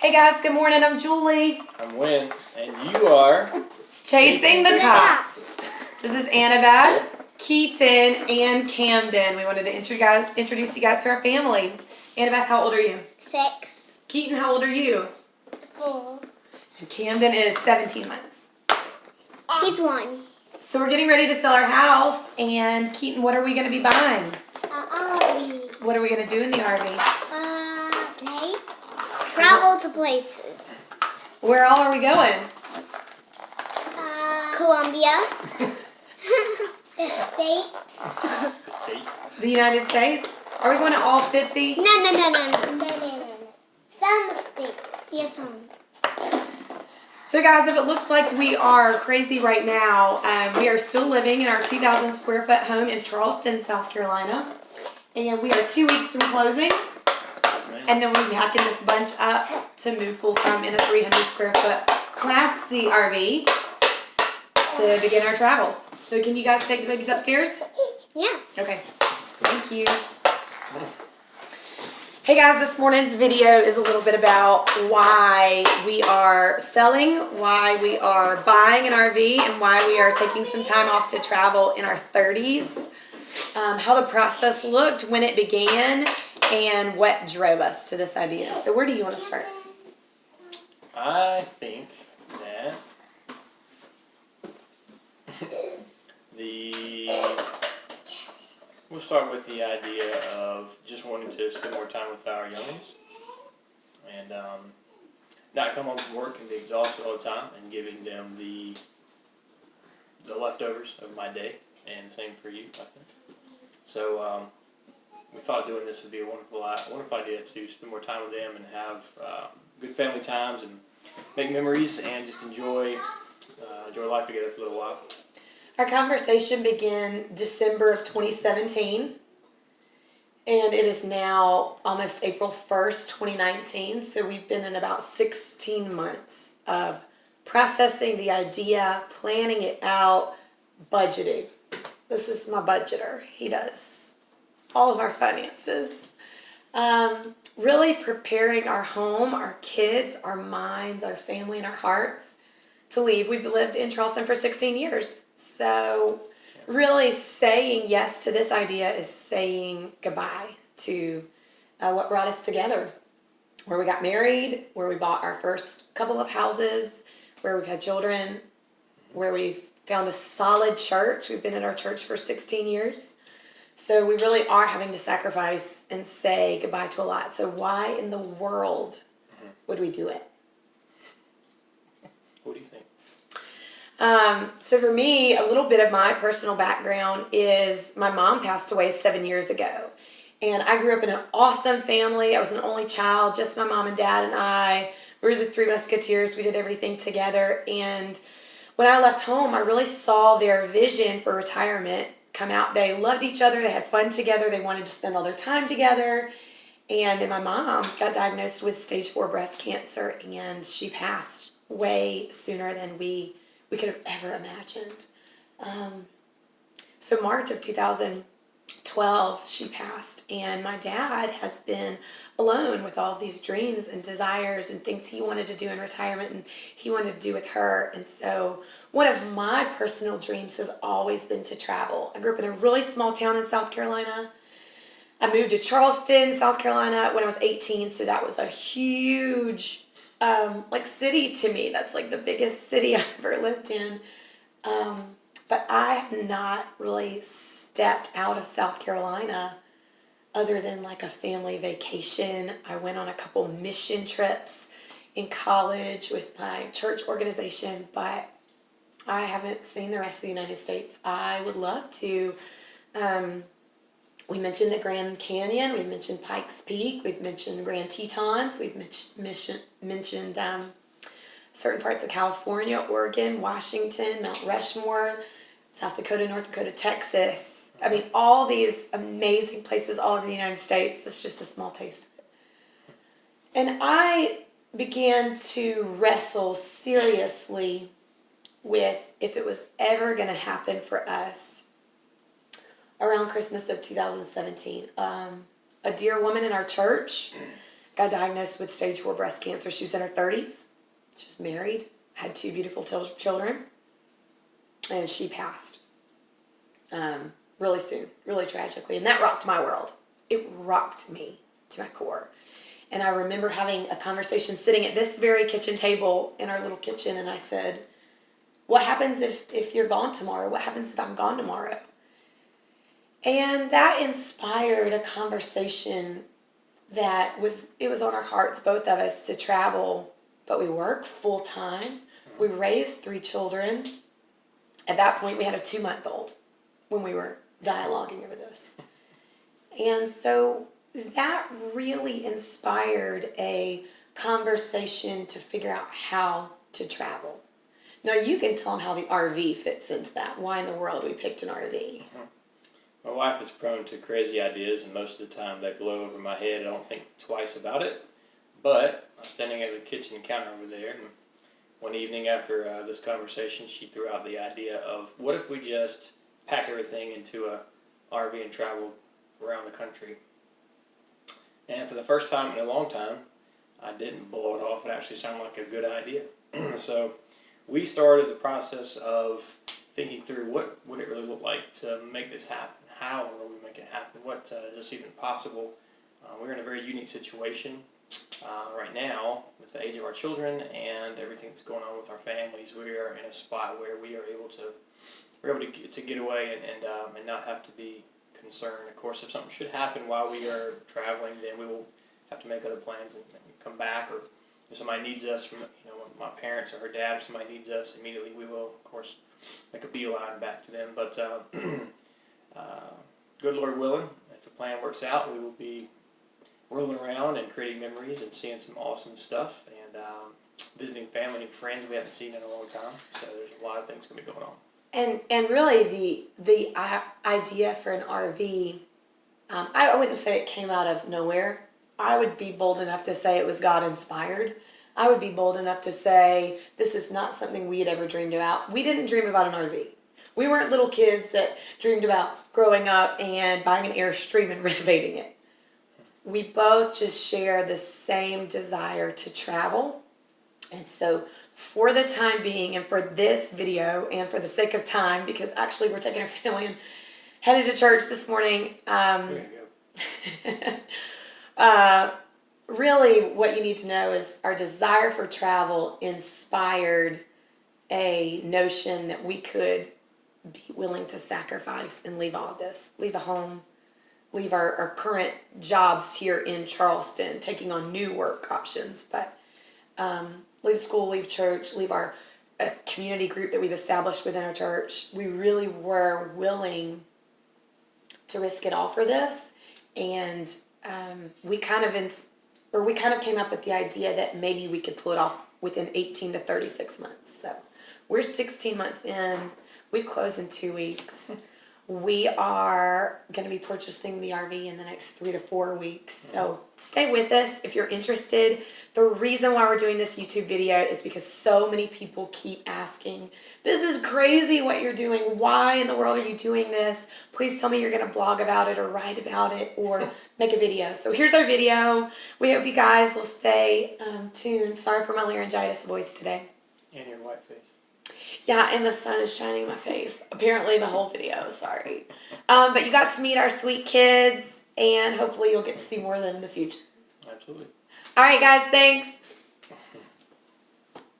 Hey guys, good morning. I'm Julie. I'm Win, and you are Chasing the Cops. This is Annabeth, Keaton, and Camden. We wanted to introduce you guys to our family. Annabeth, how old are you? 6. Keaton, how old are you? 4. And Camden is 17 months. He's 1. So we're getting ready to sell our house, and Keaton, what are we going to be buying? RV. What are we going to do in the RV? Play. Travel to places. Where all are we going? Colombia. The States. The United States? Are we going to all 50? No. Some states. Yes, some. So guys, if it looks like we are crazy right now, we are still living in our 2,000 square foot home in Charleston, South Carolina. And we are 2 weeks from closing. And then we'll be hacking this bunch up to move full time in a 300 square foot Class C RV to begin our travels. So can you guys take the babies upstairs? Yeah. Okay. Thank you. Hey guys, this morning's video is a little bit about why we are selling, why we are buying an RV, and why we are taking some time off to travel in our 30s. How the process looked when it began, and what drove us to this idea. So where do you want to start? I think that we'll start with the idea of just wanting to spend more time with our youngins and not come home from work and be exhausted all the time, and giving them the leftovers of my day, and same for you, I think. So we thought doing this would be a wonderful idea to spend more time with them and have good family times and make memories and just enjoy life together for a little while. Our conversation began December of 2017, and it is now almost April 1st, 2019, so we've been in about 16 months of processing the idea, planning it out, budgeting. This is my budgeter. He does all of our finances. Really preparing our home, our kids, our minds, our family, and our hearts to leave. We've lived in Charleston for 16 years. So really saying yes to this idea is saying goodbye to what brought us together, where we got married, where we bought our first couple of houses, where we've had children, where we've found a solid church. We've been in our church for 16 years. So we really are having to sacrifice and say goodbye to a lot. So why in the world would we do it? What do you think? So for me, a little bit of my personal background is my mom passed away 7 years ago. And I grew up in an awesome family. I was an only child, just my mom and dad and I. We were the Three Musketeers. We did everything together. And when I left home, I really saw their vision for retirement come out. They loved each other. They had fun together. They wanted to spend all their time together. And then my mom got diagnosed with stage 4 breast cancer, and she passed way sooner than we could have ever imagined. So March of 2012, she passed, and my dad has been alone with all of these dreams and desires and things he wanted to do in retirement and he wanted to do with her. And so one of my personal dreams has always been to travel. I grew up in a really small town in South Carolina. I moved to Charleston, South Carolina when I was 18, so that was a huge city to me. That's like the biggest city I've ever lived in. But I have not really stepped out of South Carolina other than like a family vacation. I went on a couple mission trips in college with my church organization, but I haven't seen the rest of the United States. I would love to. We mentioned the Grand Canyon. We've mentioned Pikes Peak. We've mentioned Grand Tetons. We've mentioned certain parts of California, Oregon, Washington, Mount Rushmore, South Dakota, North Dakota, Texas. I mean, all these amazing places all over the United States. That's just a small taste of it. And I began to wrestle seriously with if it was ever going to happen for us around Christmas of 2017. A dear woman in our church got diagnosed with stage 4 breast cancer. She was in her 30s. She was married, had 2 beautiful children, and she passed really soon, really tragically. And that rocked my world. It rocked me to my core. And I remember having a conversation sitting at this very kitchen table in our little kitchen, and I said, what happens if you're gone tomorrow? What happens if I'm gone tomorrow? And that inspired a conversation that was on our hearts, both of us, to travel, but we work full time. We raised 3 children. At that point, we had a 2-month-old when we were dialoguing over this. And so that really inspired a conversation to figure out how to travel. Now, you can tell them how the RV fits into that. Why in the world we picked an RV? My wife is prone to crazy ideas, and most of the time they blow over my head. I don't think twice about it. But I was standing at the kitchen counter over there, and one evening after this conversation, she threw out the idea of, what if we just pack everything into a RV and travel around the country? And for the first time in a long time, I didn't blow it off. It actually sounded like a good idea. So we started the process of thinking through what would it really look like to make this happen. How will we make it happen? What is this even possible? We're in a very unique situation right now with the age of our children and everything that's going on with our families. We are in a spot where we are able to get away and not have to be concerned. Of course, if something should happen while we are traveling, then we will have to make other plans and come back. Or if somebody needs us, from my parents or her dad, or somebody needs us immediately, we will, of course, make a beeline back to them. But good Lord willing, if the plan works out, we will be rolling around and creating memories and seeing some awesome stuff and visiting family and friends we haven't seen in a long time. So there's a lot of things going to be going on. And really the idea for an RV, I wouldn't say it came out of nowhere. I would be bold enough to say it was God inspired. I would be bold enough to say this is not something we had ever dreamed about. We didn't dream about an RV. We weren't little kids that dreamed about growing up and buying an Airstream and renovating it. We both just share the same desire to travel. And so for the time being and for this video and for the sake of time, because actually we're taking our family and headed to church this morning. There you go. Really what you need to know is our desire for travel inspired a notion that we could be willing to sacrifice and leave all of this, leave a home, leave our current jobs here in Charleston, taking on new work options, but leave school, leave church, leave our community group that we've established within our church. We really were willing to risk it all for this, and we kind of came up with the idea that maybe we could pull it off within 18 to 36 months. So we're 16 months in. We close in 2 weeks. We are going to be purchasing the RV in the next 3 to 4 weeks. So stay with us if you're interested. The reason why we're doing this YouTube video is because so many people keep asking, this is crazy what you're doing. Why in the world are you doing this? Please tell me you're going to blog about it or write about it or make a video. So here's our video. We hope you guys will stay tuned. Sorry for my laryngitis voice today. And your white face. Yeah, and the sun is shining in my face. Apparently the whole video, sorry. But you got to meet our sweet kids, and hopefully you'll get to see more of them in the future. Absolutely. All right, guys, thanks.